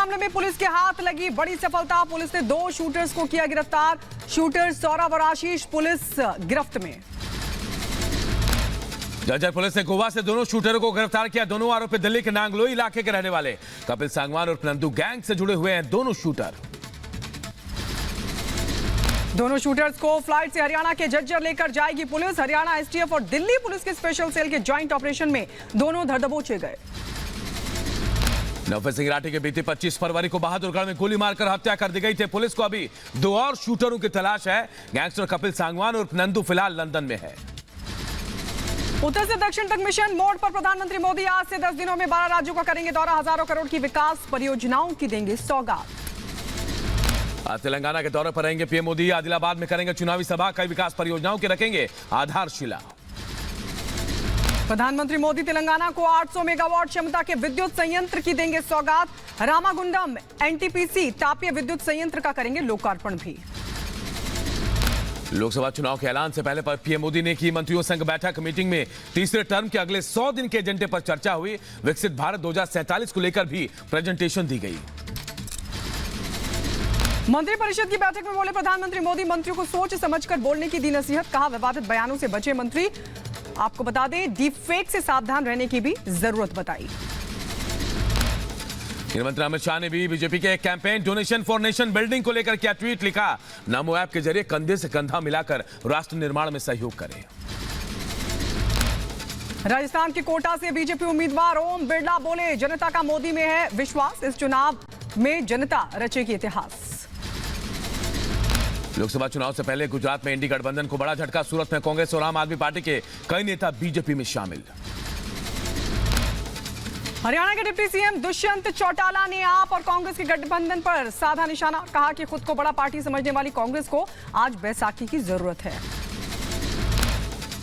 मामले में पुलिस के हाथ लगी बड़ी सफलता। पुलिस ने 2 शूटर्स को किया गिरफ्तार। शूटर सौरभ और आशीष पुलिस गिरफ्त में। जज्जर पुलिस ने गोवा से दोनों शूटरों को गिरफ्तार किया। दोनों आरोपी दिल्ली के नांगलोई इलाके के रहने वाले कपिल सांगवान और नंदू गैंग से जुड़े हुए हैं। दोनों शूटर्स को फ्लाइट से हरियाणा के जज्जर लेकर जाएगी पुलिस। हरियाणा एसटीएफ और दिल्ली पुलिस के स्पेशल सेल के ज्वाइंट ऑपरेशन में दोनों धर दबोचे गए। नौफे सिंह राठी के बीते 25 फरवरी को बहादुरगढ़ में गोली मारकर हत्या कर दी गई थी। पुलिस को अभी 2 और शूटरों की तलाश है। गैंगस्टर कपिल सांगवान और नंदू फिलहाल लंदन में है। उत्तर से दक्षिण तक मिशन मोड पर प्रधानमंत्री मोदी आज से 10 दिनों में 12 राज्यों का करेंगे दौरा। हजारों करोड़ की विकास परियोजनाओं की देंगे सौगात। आज तेलंगाना के दौरे पर रहेंगे पीएम मोदी। आदिलाबाद में करेंगे चुनावी सभा। कई विकास परियोजनाओं की रखेंगे आधारशिला। प्रधानमंत्री मोदी तेलंगाना को 800 मेगावाट क्षमता के विद्युत संयंत्र की देंगे सौगात। रामागुंडम एनटीपीसी तापीय विद्युत संयंत्र का करेंगे लोकार्पण भी। लोकसभा चुनाव के ऐलान से पहले पर पीएम मोदी ने की मंत्रियों संघ बैठक। मीटिंग में तीसरे टर्म के अगले 100 दिन के एजेंडे पर चर्चा हुई। विकसित भारत 2047 को लेकर भी प्रेजेंटेशन दी गई। मंत्रिपरिषद की बैठक में बोले प्रधानमंत्री मोदी। मंत्रियों को सोच समझकर बोलने की दी नसीहत। कहा विवादित बयानों से बचे मंत्री। आपको बता दें डीप फेक से सावधान रहने की भी जरूरत बताई। गृहमंत्री अमित शाह ने भी बीजेपी के campaign donation for nation building को लेकर क्या ट्वीट लिखा। नमो ऐप के जरिए कंधे से कंधा मिलाकर राष्ट्र निर्माण में सहयोग करें। राजस्थान के कोटा से बीजेपी उम्मीदवार ओम बिरला बोले जनता का मोदी में है विश्वास। इस चुनाव में जनता रचेगी इतिहास। लोकसभा चुनाव से पहले गुजरात में इंडी गठबंधन को बड़ा झटका। सूरत में कांग्रेस और आम आदमी पार्टी के कई नेता बीजेपी में शामिल। हरियाणा के डिप्टी सीएम दुष्यंत चौटाला ने आप और कांग्रेस के गठबंधन पर साधा निशाना। कहा कि खुद को बड़ा पार्टी समझने वाली कांग्रेस को आज बैसाखी की जरूरत है।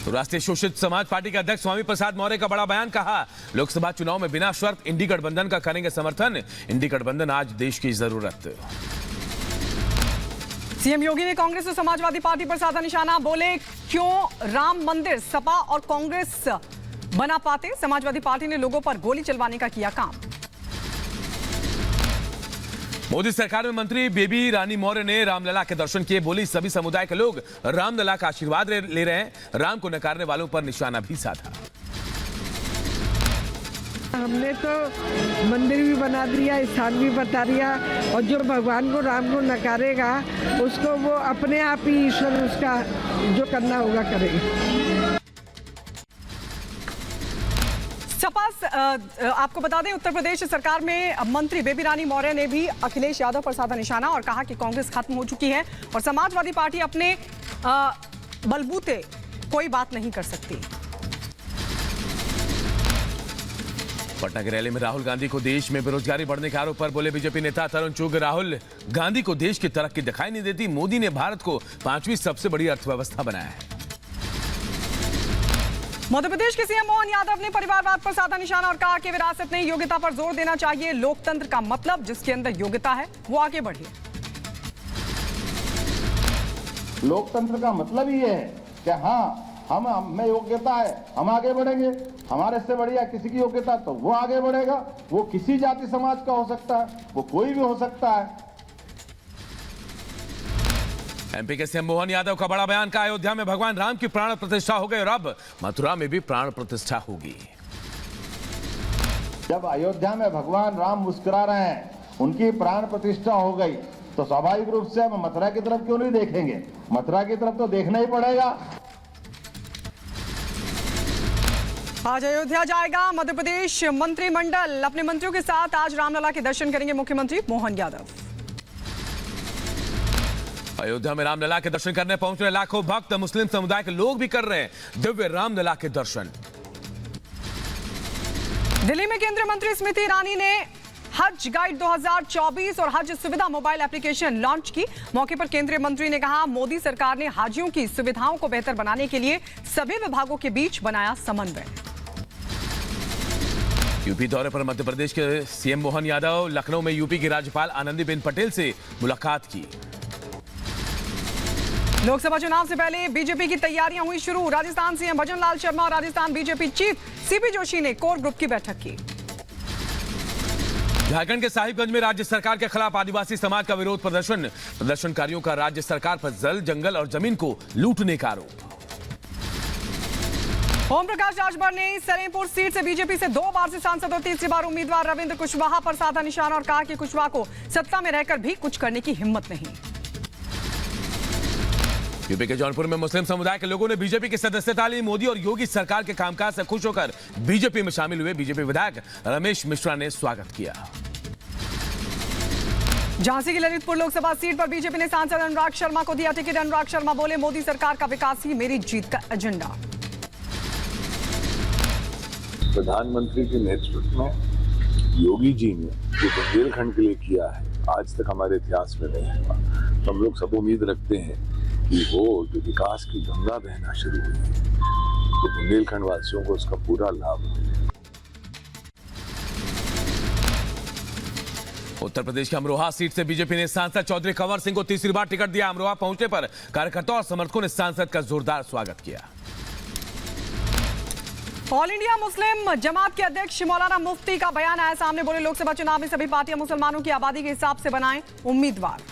राष्ट्रीय शोषित समाज पार्टी के अध्यक्ष स्वामी प्रसाद मौर्य का बड़ा बयान। कहा लोकसभा चुनाव में बिना शर्त इंडी गठबंधन का करेंगे समर्थन। इंडी गठबंधन आज देश की जरूरत। सीएम योगी ने कांग्रेस और समाजवादी पार्टी पर साधा निशाना। बोले क्यों राम मंदिर सपा और कांग्रेस बना पाते। समाजवादी पार्टी ने लोगों पर गोली चलवाने का किया काम। मोदी सरकार में मंत्री बेबी रानी मौर्य ने रामलला के दर्शन किए। बोली सभी समुदाय के लोग रामलला का आशीर्वाद ले रहे हैं। राम को नकारने वालों पर निशाना भी साधा। हमने तो मंदिर भी बना दिया, स्थान भी बता दिया, और जो भगवान को राम को नकारेगा उसको वो अपने आप ही ईश्वर उसका जो करना होगा करेगा। सपा आपको बता दें उत्तर प्रदेश सरकार में मंत्री बेबी रानी मौर्य ने भी अखिलेश यादव पर साधा निशाना और कहा कि कांग्रेस खत्म हो चुकी है और समाजवादी पार्टी अपने बलबूते कोई बात नहीं कर सकती। पटना की रैली में राहुल गांधी को देश में बेरोजगारी बढ़ने के आरोप पर बोले बीजेपी नेता तरुण चुग। राहुल गांधी को देश की तरक्की दिखाई नहीं देती। मोदी ने भारत को 5वीं सबसे बड़ी अर्थव्यवस्था बनाया है। मध्य प्रदेश के सीएम मोहन यादव ने परिवारवाद पर साधा निशाना और कहा कि विरासत नहीं योग्यता पर जोर देना चाहिए। लोकतंत्र का मतलब जिसके अंदर योग्यता है वो आगे बढ़े। लोकतंत्र का मतलब ही है कि हाँ हम में योग्यता है, हम आगे बढ़ेंगे। हमारे से बढ़िया किसी की योग्यता तो वो आगे बढ़ेगा। वो किसी जाति समाज का हो सकता है, वो कोई भी हो सकता है। एमपी के सीएम मोहन यादव का बड़ा बयान। का अयोध्या में भगवान राम की प्राण प्रतिष्ठा हो गई और अब मथुरा में भी प्राण प्रतिष्ठा होगी। जब अयोध्या में भगवान राम मुस्कुरा रहे हैं, उनकी प्राण प्रतिष्ठा हो गई, तो स्वाभाविक रूप से हम मथुरा की तरफ क्यों नहीं देखेंगे। मथुरा की तरफ तो देखना ही पड़ेगा। आज अयोध्या जाएगा मध्य प्रदेश मंत्रिमंडल। अपने मंत्रियों के साथ आज रामलला के दर्शन करेंगे मुख्यमंत्री मोहन यादव। अयोध्या में रामलला के दर्शन करने पहुंच रहे लाखों भक्त। मुस्लिम समुदाय के लोग भी कर रहे हैं दिव्य रामलला के दर्शन। दिल्ली में केंद्रीय मंत्री स्मृति ईरानी ने हज गाइड 2024 और हज सुविधा मोबाइल एप्लीकेशन लॉन्च की। मौके पर केंद्रीय मंत्री ने कहा मोदी सरकार ने हाजियों की सुविधाओं को बेहतर बनाने के लिए सभी विभागों के बीच बनाया समन्वय। यूपी दौरे पर मध्य प्रदेश के सीएम मोहन यादव। लखनऊ में यूपी की राज्यपाल आनंदीबेन पटेल से मुलाकात की। लोकसभा चुनाव से पहले बीजेपी की तैयारियां हुई शुरू। राजस्थान सीएम भजन लाल शर्मा और Rajasthan BJP chief CP Joshi ने कोर ग्रुप की बैठक की। झारखंड के साहिबगंज में राज्य सरकार के खिलाफ आदिवासी समाज का विरोध प्रदर्शन। प्रदर्शनकारियों का राज्य सरकार पर जल, जंगल और जमीन को लूटने का आरोप। ओम प्रकाश राजभर ने सलेमपुर सीट से बीजेपी से 2 बार से सांसद और तीसरी बार उम्मीदवार रविंद्र कुशवाहा पर साधा निशाना और कहा कि कुशवाहा को सत्ता में रहकर भी कुछ करने की हिम्मत नहीं। यूपी के जौनपुर में मुस्लिम समुदाय के लोगों ने बीजेपी की सदस्यता ली। मोदी और योगी सरकार के कामकाज से खुश होकर बीजेपी में शामिल हुए। बीजेपी विधायक रमेश मिश्रा ने स्वागत किया। झांसी की ललितपुर लोकसभा सीट पर बीजेपी ने सांसद अनुराग शर्मा को दिया टिकट। अनुराग शर्मा बोले, मोदी सरकार का विकास ही मेरी जीत का एजेंडा। प्रधानमंत्री के नेतृत्व में योगी जी ने जो बुंदेलखंड के लिए किया है, आज तक हमारे इतिहास में नहीं हुआ। तो हम लोग सब उम्मीद रखते हैं कि वो जो विकास की गंगा बहना शुरू हुई है, तो बुंदेलखंड वासियों को उसका पूरा लाभ मिले। उत्तर प्रदेश के अमरोहा सीट से बीजेपी ने सांसद चौधरी कंवर सिंह को तीसरी बार टिकट दिया। अमरोहा पहुंचने पर कार्यकर्ताओं और समर्थकों ने सांसद का जोरदार स्वागत किया। ऑल इंडिया मुस्लिम जमात के अध्यक्ष मौलाना मुफ्ती का बयान आया सामने। बोले, लोकसभा चुनाव में सभी पार्टियां मुसलमानों की आबादी के हिसाब से बनाएं उम्मीदवार।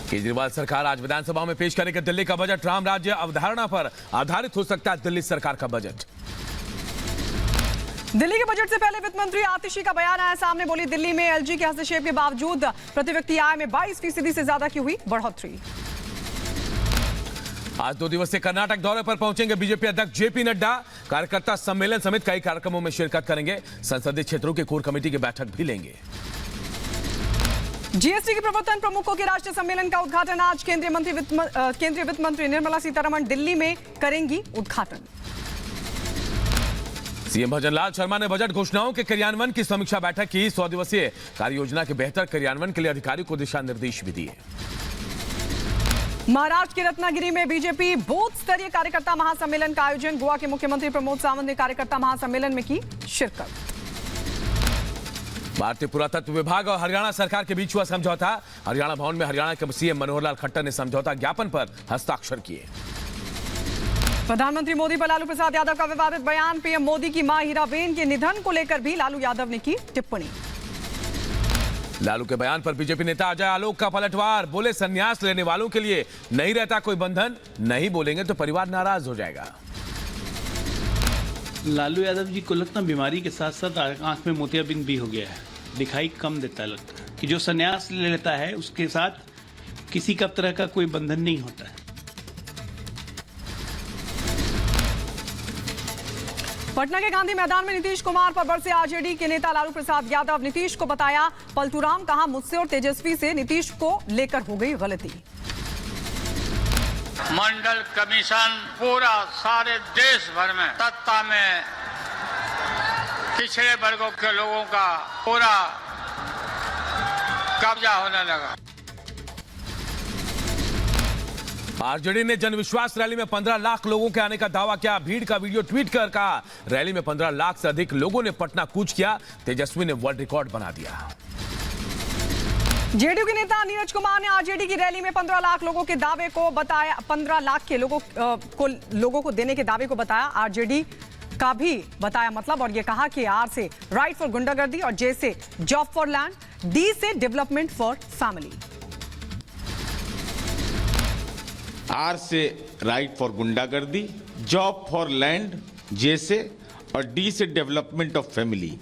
केजरीवाल सरकार आज विधानसभा में पेश करेगी दिल्ली का बजट। राम राज्य अवधारणा पर आधारित हो सकता है दिल्ली सरकार का बजट। दिल्ली के बजट से पहले वित्त मंत्री आतिशी का बयान आया सामने। बोली, दिल्ली में एलजी के हस्तक्षेप के बावजूद प्रति व्यक्ति आय में 22% से ज्यादा की हुई बढ़ोतरी। आज 2 दिवसीय कर्नाटक दौरे पर पहुंचेंगे बीजेपी अध्यक्ष जेपी नड्डा। कार्यकर्ता सम्मेलन समेत कई कार्यक्रमों में शिरकत करेंगे। संसदीय क्षेत्रों की कोर कमेटी की बैठक भी लेंगे। जीएसटी के प्रवर्तन प्रमुखों के राष्ट्रीय सम्मेलन का उद्घाटन आज। केंद्रीय वित्त मंत्री निर्मला सीतारमण दिल्ली में करेंगी उद्घाटन। सीएम भजनलाल शर्मा ने बजट घोषणाओं के क्रियान्वयन की समीक्षा बैठक की। 100 दिवसीय कार्य योजना के बेहतर क्रियान्वयन के लिए अधिकारियों को दिशा निर्देश भी दिए। महाराष्ट्र के रत्नागिरी में बीजेपी बूथ स्तरीय कार्यकर्ता महासम्मेलन का आयोजन। गोवा के मुख्यमंत्री प्रमोद सावंत ने कार्यकर्ता महासम्मेलन में की शिरकत। भारतीय पुरातत्व विभाग और हरियाणा सरकार के बीच हुआ समझौता। हरियाणा भवन में हरियाणा के सीएम मनोहर लाल खट्टर ने समझौता ज्ञापन पर हस्ताक्षर किए। प्रधानमंत्री मोदी पर लालू प्रसाद यादव का विवादित बयान। पीएम मोदी की मां हीराबेन के निधन को लेकर भी लालू यादव ने की टिप्पणी। लालू के बयान पर बीजेपी नेता अजय आलोक का पलटवार। बोले, संन्यास लेने वालों के लिए नहीं रहता कोई बंधन, नहीं बोलेंगे तो परिवार नाराज हो जाएगा। लालू यादव जी को लगता बीमारी के साथ साथ आंख में मोतियाबिंद भी हो गया है, दिखाई कम देता है। लगता है कि जो संन्यास ले लेता है उसके साथ किसी का तरह का कोई बंधन नहीं होता है। पटना के गांधी मैदान में नीतीश कुमार पर बरसे आरजेडी के नेता लालू प्रसाद यादव। नीतीश को बताया पलटूराम, कहा मुझसे और तेजस्वी से नीतीश को लेकर हो गई गलती। मंडल कमीशन पूरा सारे देश भर में सत्ता में पिछड़े वर्गों के लोगों का पूरा कब्जा होने लगा। आरजेडी ने जनविश्वास रैली में 15 लाख लोगों के आने का दावा किया। भीड़ का वीडियो ट्वीट कर कहा, रैली में 15 लाख से अधिक लोगों ने पटना कूच किया। तेजस्वी ने वर्ल्ड रिकॉर्ड बना दिया। जेडीयू के नेता नीरज कुमार ने आरजेडी की रैली में 15 लाख लोगों के दावे को बताया। 15 लाख के लोगों को देने के दावे को बताया। आरजेडी का भी बताया मतलब, और ये कहा कि आर से राइट फॉर गुंडागर्दी और जे से जॉब फॉर लैंड, डी से डेवलपमेंट फॉर फैमिली। आर से राइट फॉर गुंडागर्दी, जॉब फॉर लैंड, जे से और डी से डेवलपमेंट ऑफ फैमिली।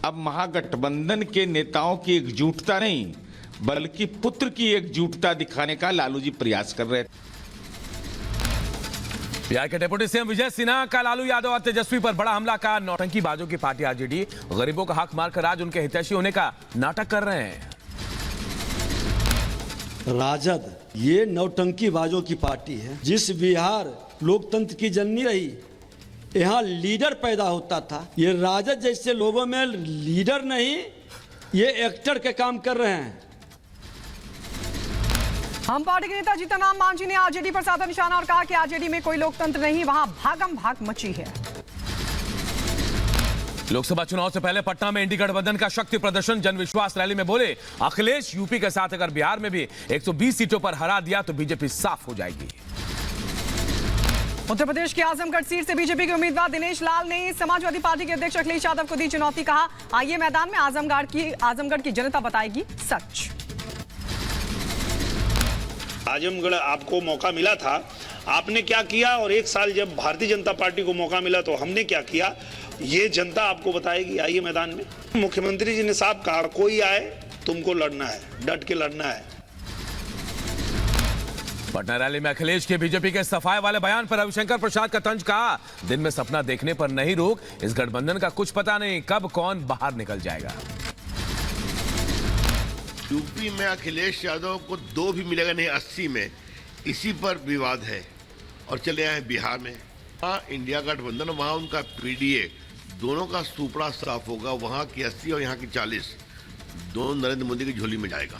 अब महागठबंधन के नेताओं की एकजुटता नहीं बल्कि पुत्र की एकजुटता दिखाने का लालू जी प्रयास कर रहे थे। बिहार के डिप्टी सीएम विजय सिन्हा का लालू यादव और तेजस्वी पर बड़ा हमला का। नौटंकी बाजों की पार्टी आरजेडी गरीबों का हक मारकर आज उनके हितैषी होने का नाटक कर रहे हैं। राजद ये नौटंकी बाजों की पार्टी है। जिस बिहार लोकतंत्र की जननी रही, यहाँ लीडर पैदा होता था। ये राजद जैसे लोगों में लीडर नहीं, ये एक्टर के काम कर रहे हैं। हम पार्टी के नेता जीतन राम मांझी ने आरजेडी पर साधा निशाना और कहा कि आरजेडी में कोई लोकतंत्र नहीं, वहां भागम भाग मची है। लोकसभा चुनाव से पहले पटना में इंडी गठबंधन का शक्ति प्रदर्शन। जनविश्वास रैली में बोले, अखिलेश यूपी के साथ अगर बिहार में भी 120 सीटों पर हरा दिया तो बीजेपी साफ हो जाएगी। उत्तर प्रदेश की आजमगढ़ सीट से बीजेपी के उम्मीदवार दिनेश लाल ने समाजवादी पार्टी के अध्यक्ष अखिलेश यादव को दी चुनौती। कहा, आइए मैदान में, आजमगढ़ की जनता बताएगी सच। आजमगढ़ आपको मौका मिला था, आपने क्या किया, और एक साल जब भारतीय जनता पार्टी को मौका मिला तो हमने क्या किया, ये जनता आपको बताएगी। आइए मैदान में। मुख्यमंत्री जी ने साफ कहा, कोई आए तुमको लड़ना है, डट के लड़ना है। पटना रैली में अखिलेश के बीजेपी के सफाई वाले बयान पर रविशंकर प्रसाद का तंज। कहा, दिन में सपना देखने पर नहीं रोक, इस गठबंधन का कुछ पता नहीं कब कौन बाहर निकल जाएगा। यूपी में अखिलेश यादव को 2 भी मिलेगा नहीं, 80 में, इसी पर विवाद है। और चले आए बिहार में, वहाँ इंडिया गठबंधन, वहाँ उनका पीडीए, दोनों का सुपड़ा साफ होगा। वहाँ की 80 और यहाँ की 40, दोनों नरेंद्र मोदी की झोली में जाएगा।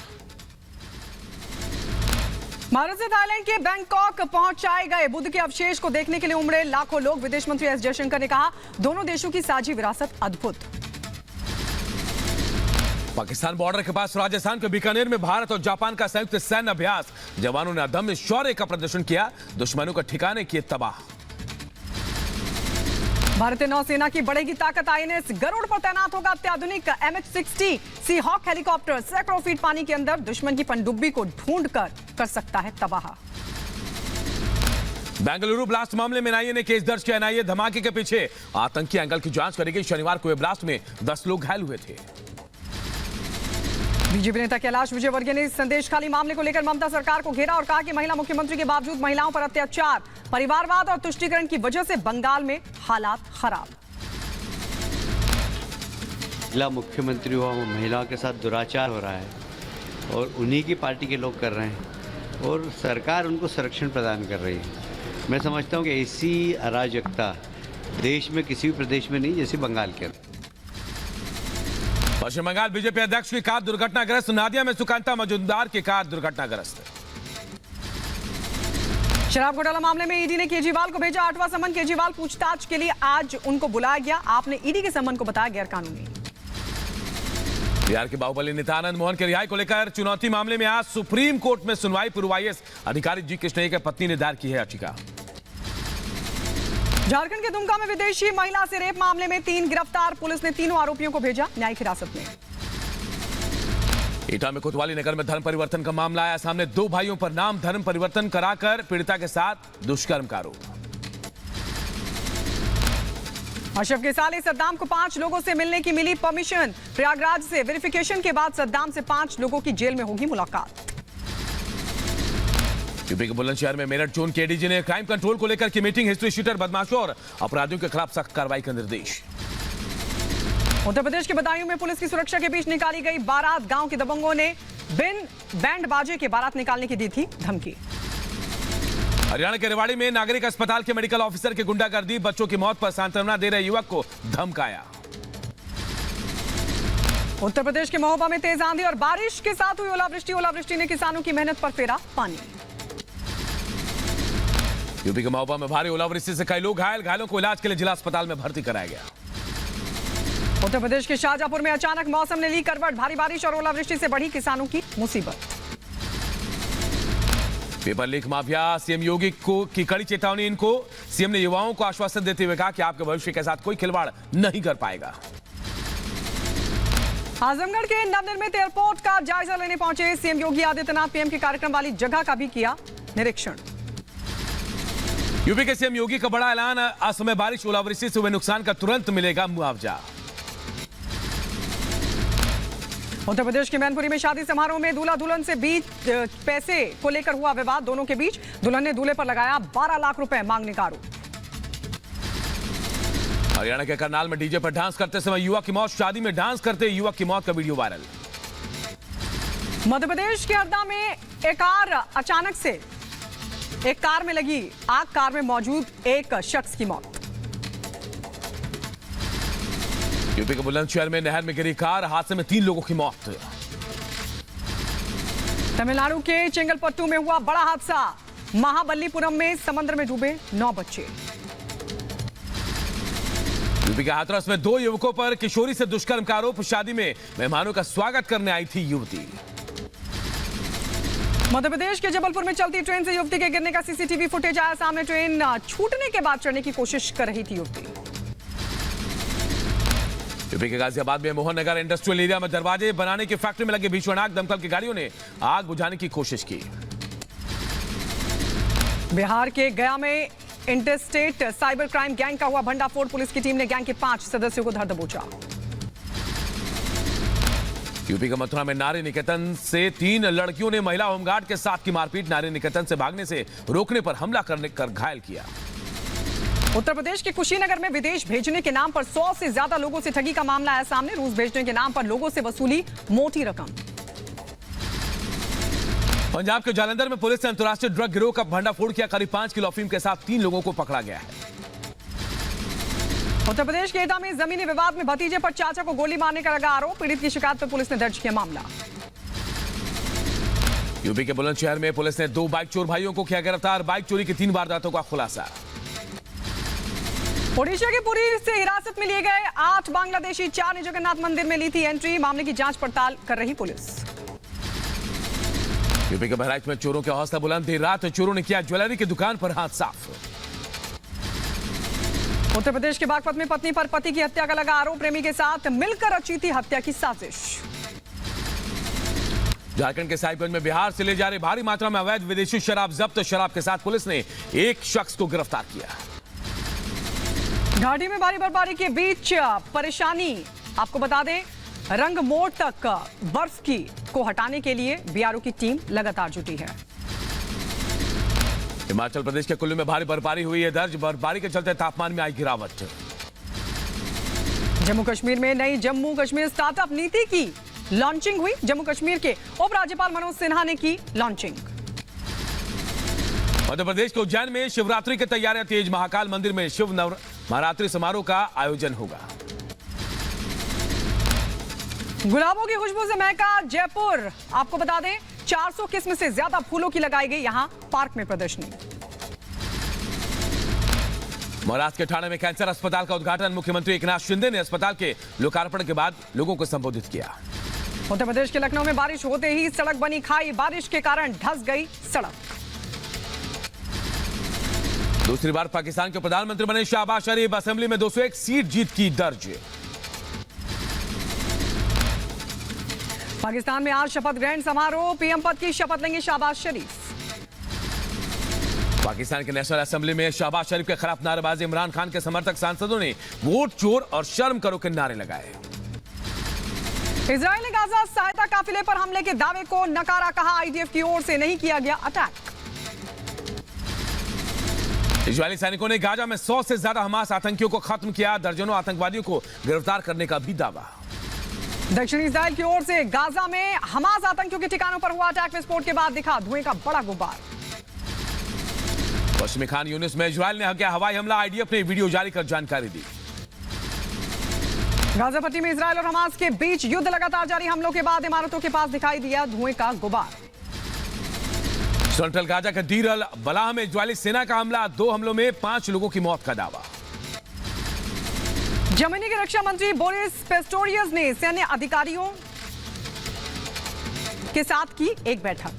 भारत से थाईलैंड के बैंकॉक पहुंचाए गए बुद्ध के अवशेष को देखने के लिए उमड़े लाखों लोग। विदेश मंत्री एस जयशंकर ने कहा, दोनों देशों की साझी विरासत अद्भुत। पाकिस्तान बॉर्डर के पास राजस्थान के बीकानेर में भारत और जापान का संयुक्त सैन्य अभ्यास। जवानों ने अदम्य शौर्य का प्रदर्शन किया, दुश्मनों को ठिकाने किए तबाह। भारतीय नौसेना की बढ़ेगी ताकत। आईएनएस गरुड़ पर तैनात होगा अत्याधुनिक MH-60 सी हॉक हेलीकॉप्टर। सैकड़ों फीट पानी के अंदर दुश्मन की पनडुब्बी को ढूंढ कर सकता है तबाह। बेंगलुरु ब्लास्ट मामले में एनआईए ने केस दर्ज किया। एनआईए धमाके के पीछे आतंकी एंगल की जांच करेगी। शनिवार को हुए ब्लास्ट में 10 लोग घायल हुए थे। बीजेपी नेता कैलाश विजयवर्गीय ने संदेशखाली मामले को लेकर ममता सरकार को घेरा और कहा कि महिला मुख्यमंत्री के बावजूद महिलाओं पर अत्याचार, परिवारवाद और तुष्टीकरण की वजह से बंगाल में हालात खराब। महिला मुख्यमंत्री हुआ, वो महिलाओं के साथ दुराचार हो रहा है और उन्हीं की पार्टी के लोग कर रहे हैं और सरकार उनको संरक्षण प्रदान कर रही है। मैं समझता हूँ कि ऐसी अराजकता देश में किसी भी प्रदेश में नहीं जैसे बंगाल के अंदर। पश्चिम बंगाल बीजेपी अध्यक्ष की कार दुर्घटनाग्रस्त। नादिया में सुकांता मजूमदार की कार दुर्घटनाग्रस्त। शराब घोटाला मामले में ईडी ने केजरीवाल को भेजा 8वां समन। केजरीवाल पूछताछ के लिए आज उनको बुलाया गया। आपने ईडी के समन को बताया गैरकानूनी। बिहार के बाहुबली नेता आनंद मोहन के रिहाई को लेकर चुनौती मामले में आज सुप्रीम कोर्ट में सुनवाई। पूर्व IAS अधिकारी जी कृष्णैया की पत्नी ने दायर की है याचिका। झारखंड के दुमका में विदेशी महिला से रेप मामले में 3 गिरफ्तार। पुलिस ने तीनों आरोपियों को भेजा न्यायिक हिरासत में। एटा में कोतवाली नगर में धर्म परिवर्तन का मामला आया सामने। 2 भाइयों पर नाम धर्म परिवर्तन कराकर पीड़िता के साथ दुष्कर्म का आरोप। अशरफ के साले सद्दाम को 5 लोगों से मिलने की मिली परमिशन। प्रयागराज से वेरिफिकेशन के बाद सद्दाम से 5 लोगों की जेल में होगी मुलाकात। यूपी के बुलंदशहर में मेरठ जोन के एडीजी ने क्राइम कंट्रोल को लेकर की मीटिंग। हिस्ट्री शीटर, बदमाशों और अपराधियों के खिलाफ सख्त कार्रवाई का निर्देश। उत्तर प्रदेश के बदायूं में पुलिस की सुरक्षा के बीच निकाली गई बारात। गांव के दबंगों ने बैंड बाजे के बारात निकालने की दी थी धमकी। हरियाणा के रेवाड़ी में नागरिक अस्पताल के मेडिकल ऑफिसर की गुंडागर्दी। बच्चों की मौत पर सांत्वना दे रहे युवक को धमकाया। उत्तर प्रदेश के महोबा में तेज आंधी और बारिश के साथ हुई ओलावृष्टि ने किसानों की मेहनत पर फेरा पानी। यूपी के महोबा में भारी ओलावृष्टि से कई लोग घायल। घायलों को इलाज के लिए जिला अस्पताल में भर्ती कराया गया। उत्तर प्रदेश के शाहजहांपुर में अचानक मौसम ने ली करवट। भारी बारिश और ओलावृष्टि से बढ़ी किसानों की मुसीबत। पेपर लीक माफिया, सीएम योगी की कड़ी चेतावनी। इनको सीएम ने युवाओं को आश्वासन देते हुए कहा कि आपके भविष्य के साथ कोई खिलवाड़ नहीं कर पाएगा। आजमगढ़ के नवनिर्मित एयरपोर्ट का जायजा लेने पहुंचे सीएम योगी आदित्यनाथ। पीएम के कार्यक्रम वाली जगह का भी किया निरीक्षण। यूपी के सीएम योगी का बड़ा ऐलान। असमय बारिश ओलावृष्टि से हुए नुकसान का तुरंत मिलेगा मुआवजा। उत्तर प्रदेश के मैनपुरी में शादी समारोह में दूल्हा दुल्हन से बीच पैसे को लेकर हुआ विवाद। दोनों के बीच दुल्हन ने दूल्हे पर लगाया 12 लाख रुपए मांगने का आरोप। हरियाणा के करनाल में डीजे पर डांस करते समय युवक की मौत। शादी में डांस करते युवक की मौत का वीडियो वायरल। मध्य प्रदेश के हरदा में एक कार अचानक से एक कार में लगी आग। कार में मौजूद एक शख्स की मौत। यूपी के बुलंदशहर में नहर में गिरी कार। हादसे में 3 लोगों की मौत। तमिलनाडु के चेंगलपट्टू में हुआ बड़ा हादसा। महाबलीपुरम में समंदर में डूबे 9 बच्चे। यूपी के हाथरस में 2 युवकों पर किशोरी से दुष्कर्म का आरोप। शादी में मेहमानों का स्वागत करने आई थी युवती। मध्य प्रदेश के जबलपुर में चलती ट्रेन से युवती के गिरने का सीसीटीवी फुटेज आया सामने। ट्रेन छूटने के बाद चढ़ने की कोशिश कर रही थी युवती। यूपी के गाजियाबाद में मोहन नगर इंडस्ट्रियल एरिया में दरवाजे बनाने की फैक्ट्री में लगे भीषण आग। दमकल की गाड़ियों ने आग बुझाने की कोशिश की। बिहार के गया में इंटरस्टेट साइबर क्राइम गैंग का हुआ भंडाफोड़। पुलिस की टीम ने गैंग के 5 सदस्यों को धर दबोचा। यूपी के मथुरा में नारी निकेतन से 3 लड़कियों ने महिला होमगार्ड के साथ की मारपीट। नारी निकेतन से भागने से रोकने पर हमला करने कर घायल किया। उत्तर प्रदेश के कुशीनगर में विदेश भेजने के नाम पर 100 से ज्यादा लोगों से ठगी का मामला आया सामने। रूस भेजने के नाम पर लोगों से वसूली मोटी रकम। पंजाब के जालंधर में पुलिस ने अंतर्राष्ट्रीय ड्रग गिरोह का भंडाफोड़ किया। करीब 5 किलो अफीम के साथ 3 लोगों को पकड़ा गया है। उत्तर प्रदेश के एटा में जमीनी विवाद में भतीजे पर चाचा को गोली मारने का लगा आरोप। पीड़ित की शिकायत पर पुलिस ने दर्ज किया मामला। यूपी के बुलंदशहर में पुलिस ने 2 बाइक चोर भाइयों को किया गिरफ्तार। बाइक चोरी की 3 वारदातों का खुलासा। ओडिशा के पुरी से हिरासत में लिए गए 8 बांग्लादेशी 4 ने जगन्नाथ मंदिर में ली थी एंट्री। मामले की जांच पड़ताल कर रही पुलिस। यूपी के बहराइच में चोरों के हौसला बुलंद। देर रात चोरों ने किया ज्वेलरी की दुकान पर हाथ साफ। उत्तर प्रदेश के बागपत में पत्नी पर पति की हत्या का लगा आरोप। प्रेमी के साथ मिलकर रची थी हत्या की साजिश। झारखंड के साहिबगंज में बिहार से ले जा रहे भारी मात्रा में अवैध विदेशी शराब जब्त। शराब के साथ पुलिस ने एक शख्स को गिरफ्तार किया। घाटी में भारी बर्फबारी के बीच परेशानी। आपको बता दें रंग मोड़ तक बर्फ को हटाने के लिए बीआरओ की टीम लगातार जुटी है। हिमाचल प्रदेश के कुल्लू में भारी बर्फबारी हुई है दर्ज। बर्फबारी के चलते तापमान में आई गिरावट। जम्मू कश्मीर में नई जम्मू कश्मीर स्टार्टअप नीति की लॉन्चिंग हुई। जम्मू कश्मीर के उपराज्यपाल मनोज सिन्हा ने की लॉन्चिंग। मध्य प्रदेश के उज्जैन में शिवरात्रि की तैयारियां तेज। महाकाल मंदिर में शिव नवरात्रि समारोह का आयोजन होगा। गुलाबों की खुशबू से महका जयपुर। आपको बता दें 400 किस्म से ज्यादा फूलों की लगाई गई यहां पार्क में प्रदर्शनी। महाराष्ट्र के ठाणे में कैंसर अस्पताल का उद्घाटन। मुख्यमंत्री एकनाथ शिंदे ने अस्पताल के लोकार्पण के बाद लोगों को संबोधित किया। उत्तर प्रदेश के लखनऊ में बारिश होते ही सड़क बनी खाई। बारिश के कारण धंस गई सड़क। दूसरी बार पाकिस्तान के प्रधानमंत्री बने शहबाज शरीफ। असेंबली में 201 सीट जीत की दर्ज। पाकिस्तान में आज शपथ ग्रहण समारोह। पीएम पद की शपथ लेंगे शहबाज शरीफ। पाकिस्तान के नेशनल असेंबली में शहबाज शरीफ के खिलाफ नारेबाजी। इमरान खान के समर्थक सांसदों ने वोट चोर और शर्म करो के नारे लगाए। इजरायल ने गाजा सहायता काफिले पर हमले के दावे को नकारा। कहा आईडीएफ की ओर से नहीं किया गया अटैक। इजरायली सैनिकों ने गाजा में 100 से ज्यादा हमास आतंकियों को खत्म किया। दर्जनों आतंकवादियों को गिरफ्तार करने का भी दावा। दक्षिणी इजरायल की ओर से गाजा में हमास आतंकियों के ठिकानों पर हुआ अटैक। विस्फोट के बाद दिखा धुएं का बड़ा गुब्बार। पश्चिमी खान यूनिस में इजरायल ने किया हवाई हमला। आईडीएफ ने वीडियो जारी कर जानकारी दी। गाजा पट्टी में इजरायल और हमास के बीच युद्ध लगातार जारी। हमलों के बाद इमारतों के पास दिखाई दिया धुएं का गुब्बार। सेंट्रल गाजा के डीर अल बलाह में इजरायली सेना का हमला। 2 हमलों में 5 लोगों की मौत का दावा। जर्मनी के रक्षा मंत्री बोरिस पिस्टोरियस ने सैन्य अधिकारियों के साथ की एक बैठक।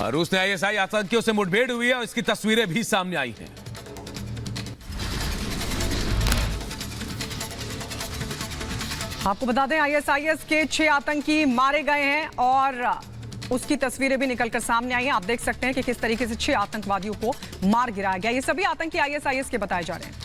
रूस ने आईएसआई आतंकियों से मुठभेड़ हुई है और इसकी तस्वीरें भी सामने आई हैं। आपको बता दें आईएसआईएस के 6 आतंकी मारे गए हैं और उसकी तस्वीरें भी निकलकर सामने आई हैं। आप देख सकते हैं कि किस तरीके से 6 आतंकवादियों को मार गिराया गया। ये सभी आतंकी आईएसआईएस के बताए जा रहे हैं।